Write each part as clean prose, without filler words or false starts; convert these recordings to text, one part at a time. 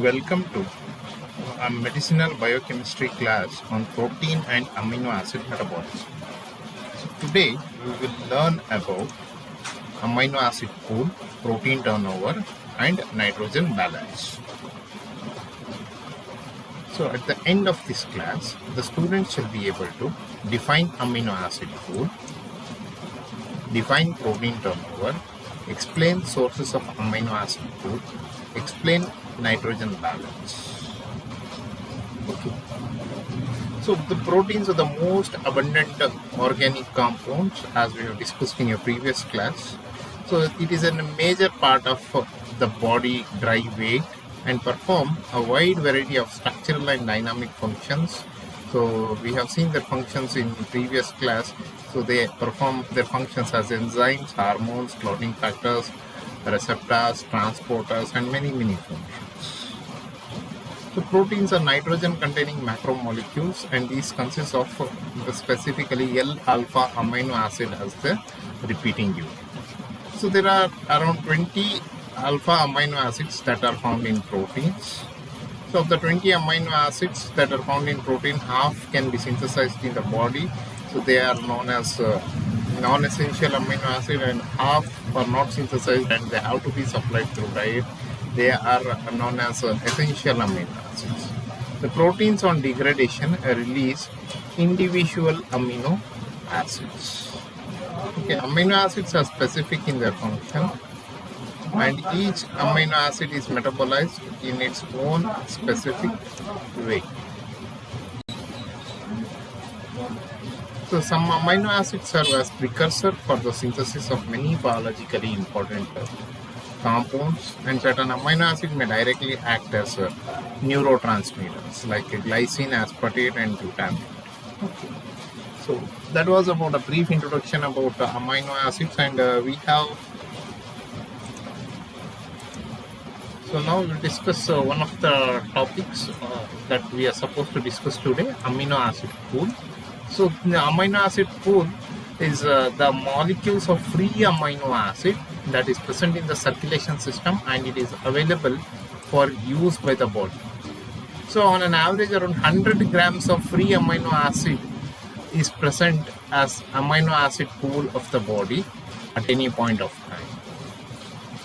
Welcome to a medicinal biochemistry class on protein and amino acid metabolism. So today we will learn about amino acid pool, protein turnover and nitrogen balance. So at the end of this class, the students shall be able to define amino acid pool, define protein turnover, explain sources of amino acid pool, explain nitrogen balance. Okay. So the proteins are the most abundant organic compounds, as we have discussed in your previous class. So it is a major part of the body dry weight and perform a wide variety of structural and dynamic functions. So we have seen their functions in previous class. So they perform their functions as enzymes, hormones, clotting factors, receptors, transporters, and many functions. So proteins are nitrogen containing macromolecules, and these consist of specifically L-alpha amino acid as the repeating unit. So there are around 20 alpha amino acids that are found in proteins. So of the 20 amino acids that are found in protein, half can be synthesized in the body. So they are known as non-essential amino acid, and half are not synthesized and they have to be supplied through diet. They are known as essential amino acids. The proteins on degradation release individual amino acids. Okay, amino acids are specific in their function, and each amino acid is metabolized in its own specific way. So some amino acids serve as precursor for the synthesis of many biologically important compounds, and certain amino acids may directly act as neurotransmitters like glycine, aspartate, and glutamate. Okay. So that was about a brief introduction about amino acids, and we have. So now we'll discuss one of the topics that we are supposed to discuss today, amino acid pool. So the amino acid pool is the molecules of free amino acid that is present in the circulation system, and it is available for use by the body. So on an average, around 100 grams of free amino acid is present as amino acid pool of the body at any point of time.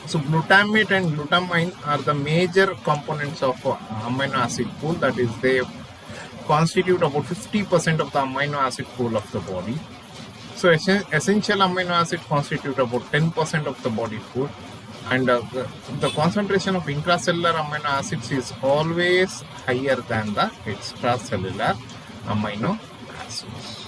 So glutamate and glutamine are the major components of amino acid pool, that is they constitute about 50% of the amino acid pool of the body. So essential amino acid constitute about 10% of the body pool, and the concentration of intracellular amino acids is always higher than the extracellular amino acids.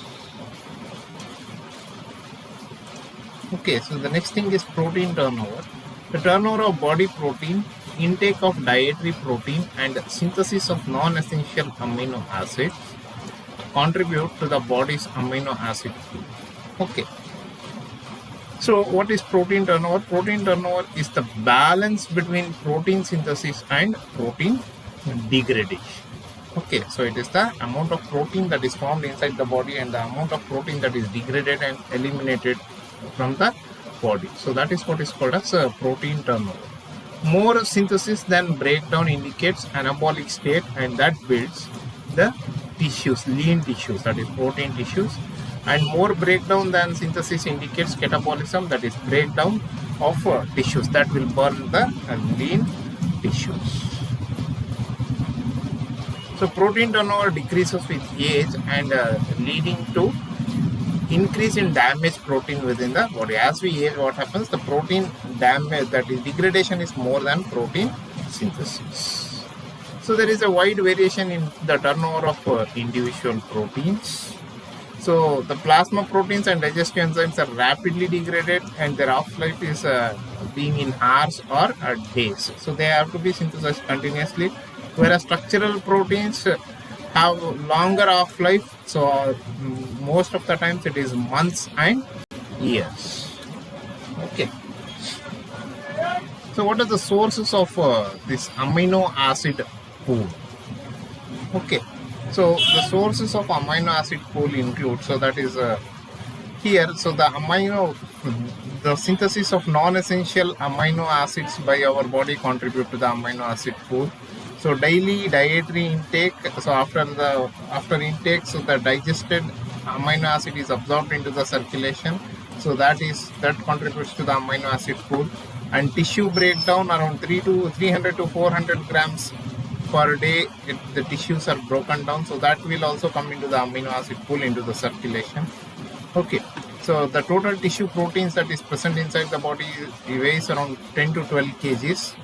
Okay, so the next thing is protein turnover. The turnover of body protein, intake of dietary protein, and synthesis of non-essential amino acids contribute to the body's amino acid pool. Okay. So what is protein turnover? Protein turnover is the balance between protein synthesis and protein degradation. Okay, so it is the amount of protein that is formed inside the body and the amount of protein that is degraded and eliminated from the body. So that is what is called as protein turnover. More synthesis than breakdown indicates anabolic state, and that builds the tissues, lean tissues, that is protein tissues, and more breakdown than synthesis indicates catabolism, that is breakdown of tissues that will burn the lean tissues. So protein turnover decreases with age and leading to increase in damaged protein within the body. As we age, what happens? The protein damage, that is degradation, is more than protein synthesis. So there is a wide variation in the turnover of individual proteins. So the plasma proteins and digestive enzymes are rapidly degraded, and their half-life is being in hours or days. So they have to be synthesized continuously, whereas structural proteins have longer half-life. So most of the times it is months and years. Okay. So what are the sources of this amino acid pool? Okay. So the sources of amino acid pool include, so that is here, so the synthesis of non-essential amino acids by our body contribute to the amino acid pool. So daily dietary intake. So after intake, so the digested amino acid is absorbed into the circulation. So that contributes to the amino acid pool. And tissue breakdown, around 300 to 400 grams per day. The tissues are broken down. So that will also come into the amino acid pool into the circulation. Okay. So the total tissue proteins that is present inside the body weighs around 10 to 12 kgs.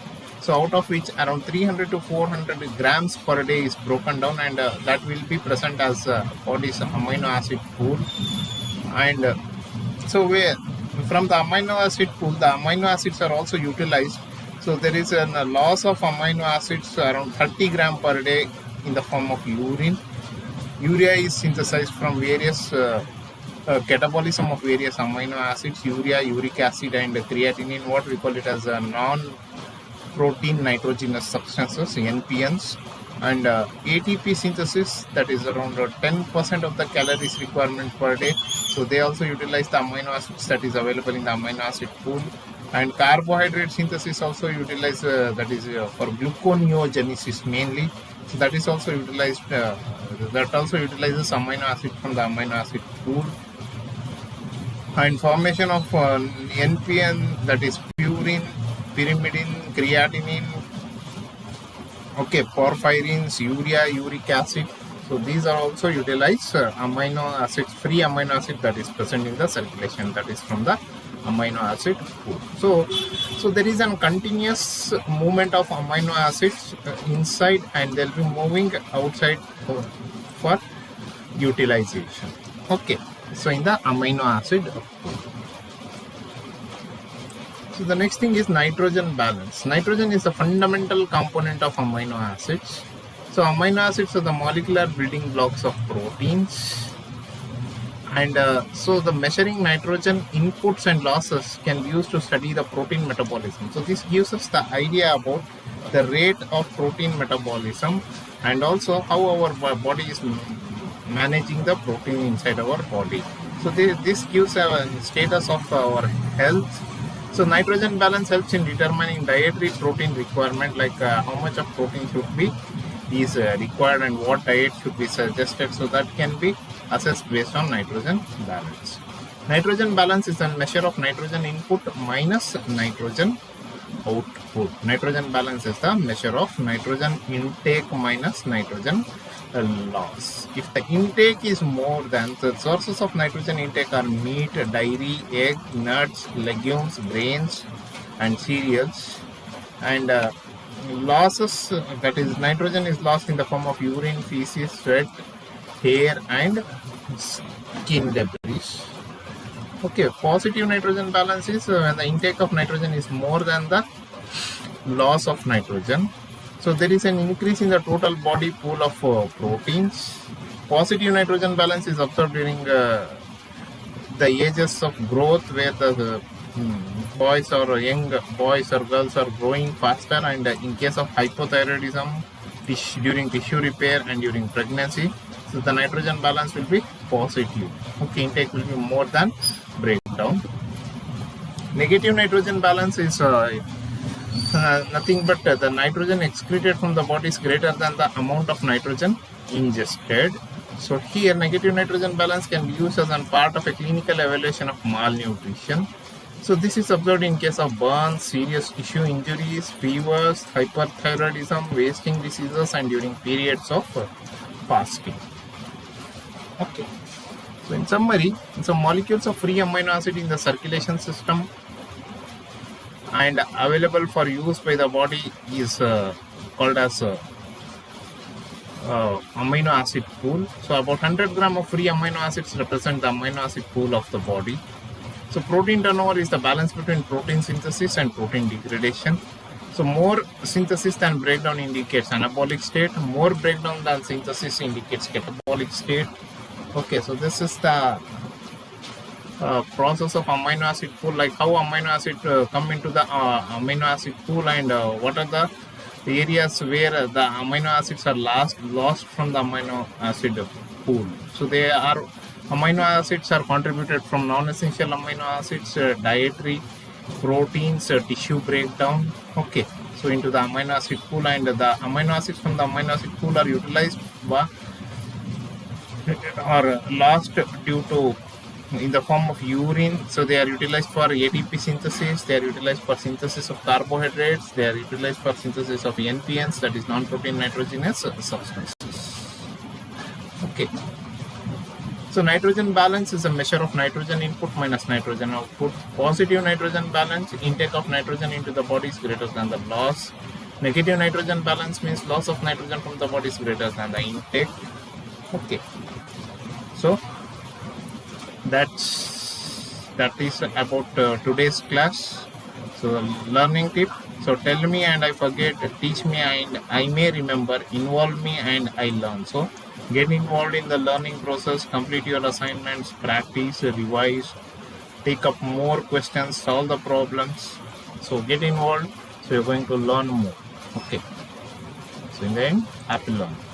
So out of which around 300 to 400 grams per day is broken down, and that will be present as body's amino acid pool. And so from the amino acid pool, the amino acids are also utilized. So there is a loss of amino acids around 30 gram per day in the form of urine. Urea is synthesized from various catabolism of various amino acids, urea, uric acid, and creatinine, what we call it as a non-protein nitrogenous substances, NPNs. And ATP synthesis, that is around 10% of the calories requirement per day. So they also utilize the amino acids that is available in the amino acid pool. And carbohydrate synthesis also utilized, that is for gluconeogenesis mainly. So that is also utilized, that also utilizes amino acid from the amino acid pool. And formation of NPN, that is purine, pyrimidine, creatinine, okay, porphyrins, urea, uric acid. So these are also utilized amino acids, free amino acid that is present in the circulation, that is from the amino acid pool. So there is a continuous movement of amino acids inside, and they'll be moving outside for utilization. Okay, so in the amino acid pool. So the next thing is nitrogen balance. Nitrogen is the fundamental component of amino acids. So amino acids are the molecular building blocks of proteins. And so the measuring nitrogen inputs and losses can be used to study the protein metabolism. So this gives us the idea about the rate of protein metabolism, and also how our body is managing the protein inside our body. So this gives a status of our health. So nitrogen balance helps in determining dietary protein requirement, like how much of protein should be required and what diet should be suggested. So that can be assessed based on nitrogen balance. Nitrogen balance is a measure of nitrogen input minus nitrogen output. Nitrogen balance is the measure of nitrogen intake minus nitrogen loss. If the intake is more than, the sources of nitrogen intake are meat, dairy, egg, nuts, legumes, grains, and cereals. And losses, that is nitrogen is lost in the form of urine, feces, sweat, hair, and skin debris. Okay, positive nitrogen balance is when the intake of nitrogen is more than the loss of nitrogen. So there is an increase in the total body pool of proteins. Positive nitrogen balance is observed during the ages of growth, where the boys or young boys or girls are growing faster, and in case of hypothyroidism, during tissue repair and during pregnancy, so the nitrogen balance will be positive. Okay, intake will be more than breakdown. Negative nitrogen balance is nothing but the nitrogen excreted from the body is greater than the amount of nitrogen ingested. So here negative nitrogen balance can be used as a part of a clinical evaluation of malnutrition. So this is observed in case of burns, serious tissue injuries, fevers, hyperthyroidism, wasting diseases, and during periods of fasting. Okay. So in summary, some molecules of free amino acid in the circulation system and available for use by the body is called as amino acid pool. So about 100 gram of free amino acids represent the amino acid pool of the body. So protein turnover is the balance between protein synthesis and protein degradation. So more synthesis than breakdown indicates anabolic state, more breakdown than synthesis indicates catabolic state. Okay, so this is the process of amino acid pool, like how amino acid come into the amino acid pool, and what are the areas where the amino acids are lost from the amino acid pool. So they are amino acids are contributed from non-essential amino acids, dietary, proteins, tissue breakdown. Okay, so so into the amino acid pool, and the amino acids from the amino acid pool are utilized by or lost due to in the form of urine. So they are utilized for ATP synthesis, they are utilized for synthesis of carbohydrates, they are utilized for synthesis of NPNs, that is non-protein nitrogenous substances. Okay. So nitrogen balance is a measure of nitrogen input minus nitrogen output. Positive nitrogen balance, intake of nitrogen into the body is greater than the loss. Negative nitrogen balance means loss of nitrogen from the body is greater than the intake. Okay. So that is about today's class. So the learning tip. So tell me and I forget, teach me and I may remember, involve me and I learn. So get involved in the learning process, complete your assignments, practice, revise, take up more questions, solve the problems. So get involved, so you're going to learn more. Okay. So in the end, happy learning.